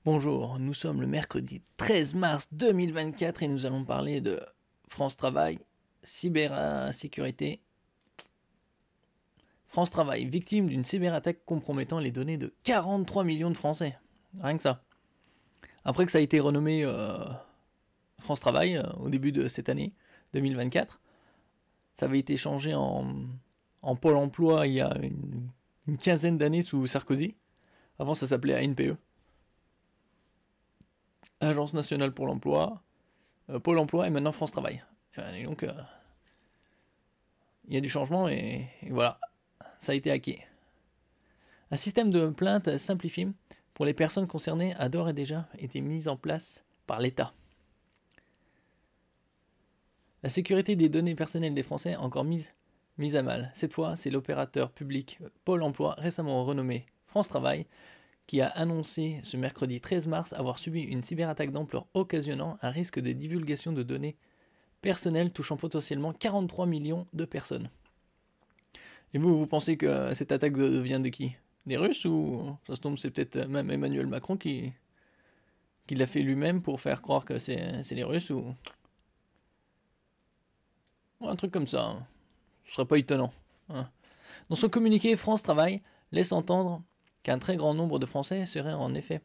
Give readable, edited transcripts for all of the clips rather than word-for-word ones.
Bonjour, nous sommes le mercredi 13 mars 2024 et nous allons parler de France Travail, cybersécurité. France Travail, victime d'une cyberattaque compromettant les données de 43 millions de Français. Rien que ça. Après que ça a été renommé France Travail au début de cette année 2024, ça avait été changé en Pôle emploi il y a une quinzaine d'années sous Sarkozy. Avant ça s'appelait ANPE. Agence nationale pour l'emploi, Pôle emploi et maintenant France Travail. Et donc, il y a du changement et voilà, ça a été hacké. Un système de plainte simplifié pour les personnes concernées a d'ores et déjà été mis en place par l'État. La sécurité des données personnelles des Français est encore mise à mal. Cette fois, c'est l'opérateur public Pôle emploi, récemment renommé France Travail, qui a annoncé ce mercredi 13 mars avoir subi une cyberattaque d'ampleur occasionnant un risque de divulgation de données personnelles touchant potentiellement 43 millions de personnes. Et vous pensez que cette attaque vient de qui? Des Russes, ou ça se tombe c'est peut-être même Emmanuel Macron qui l'a fait lui-même pour faire croire que c'est les Russes, ou un truc comme ça, hein. Ce serait pas étonnant, hein. Dans son communiqué, France Travail laisse entendre qu'un très grand nombre de Français seraient en effet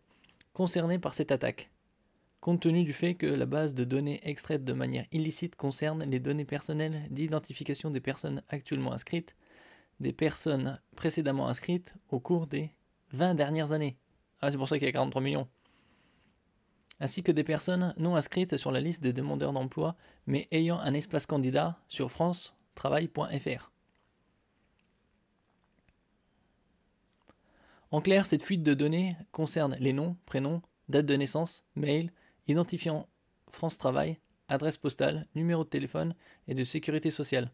concernés par cette attaque, compte tenu du fait que la base de données extraite de manière illicite concerne les données personnelles d'identification des personnes actuellement inscrites, des personnes précédemment inscrites au cours des 20 dernières années. Ah, c'est pour ça qu'il y a 43 millions. Ainsi que des personnes non inscrites sur la liste des demandeurs d'emploi, mais ayant un espace candidat sur francetravail.fr. En clair, cette fuite de données concerne les noms, prénoms, date de naissance, mail, identifiant France Travail, adresse postale, numéro de téléphone et de sécurité sociale.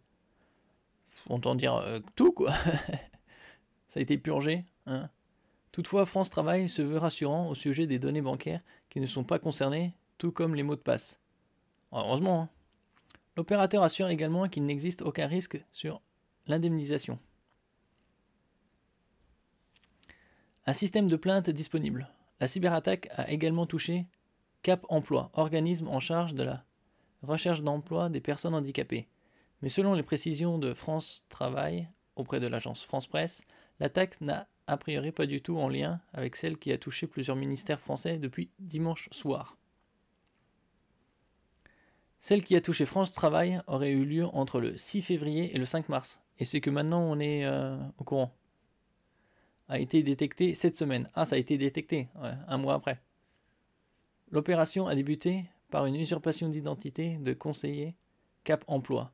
On entend dire tout, quoi. Ça a été purgé, hein. Toutefois, France Travail se veut rassurant au sujet des données bancaires qui ne sont pas concernées, tout comme les mots de passe. Heureusement, hein. L'opérateur assure également qu'il n'existe aucun risque sur l'indemnisation. Un système de plainte disponible. La cyberattaque a également touché Cap Emploi, organisme en charge de la recherche d'emploi des personnes handicapées. Mais selon les précisions de France Travail auprès de l'agence France Presse, l'attaque n'a a priori pas du tout en lien avec celle qui a touché plusieurs ministères français depuis dimanche soir. Celle qui a touché France Travail aurait eu lieu entre le 6 février et le 5 mars. Et c'est que maintenant on est au courant. A été détecté cette semaine. Ah, ça a été détecté, ouais, un mois après. L'opération a débuté par une usurpation d'identité de conseiller Cap Emploi.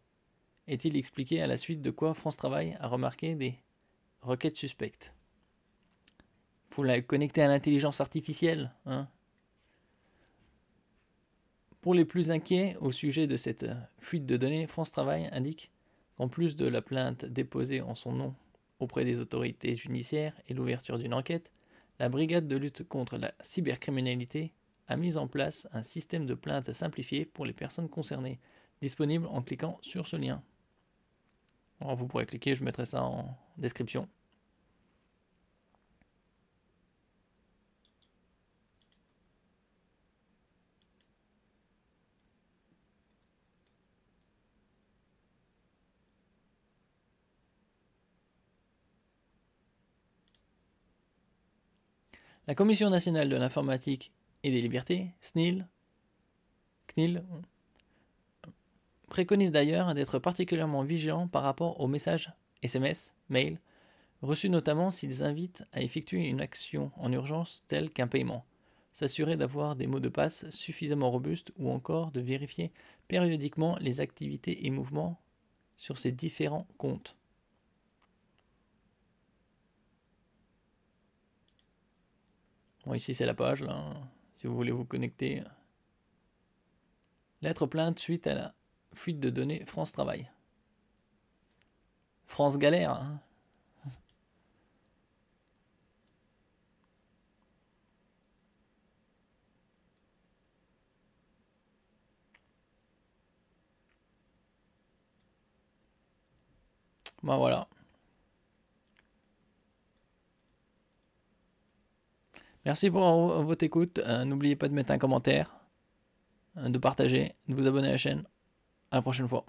Est-il expliqué à la suite de quoi France Travail a remarqué des requêtes suspectes. Faut la connecter à l'intelligence artificielle, hein. Pour les plus inquiets au sujet de cette fuite de données, France Travail indique qu'en plus de la plainte déposée en son nom auprès des autorités judiciaires et l'ouverture d'une enquête, la brigade de lutte contre la cybercriminalité a mis en place un système de plainte simplifié pour les personnes concernées, disponible en cliquant sur ce lien. Alors vous pourrez cliquer, je mettrai ça en description. La Commission nationale de l'informatique et des libertés, CNIL, préconise d'ailleurs d'être particulièrement vigilant par rapport aux messages SMS, mail, reçus notamment s'ils invitent à effectuer une action en urgence telle qu'un paiement, s'assurer d'avoir des mots de passe suffisamment robustes ou encore de vérifier périodiquement les activités et mouvements sur ces différents comptes. Bon, ici c'est la page, là, si vous voulez vous connecter. Lettre plainte suite à la fuite de données France Travail. France galère, hein. Ben voilà. Merci pour votre écoute. N'oubliez pas de mettre un commentaire, de partager, de vous abonner à la chaîne. À la prochaine fois.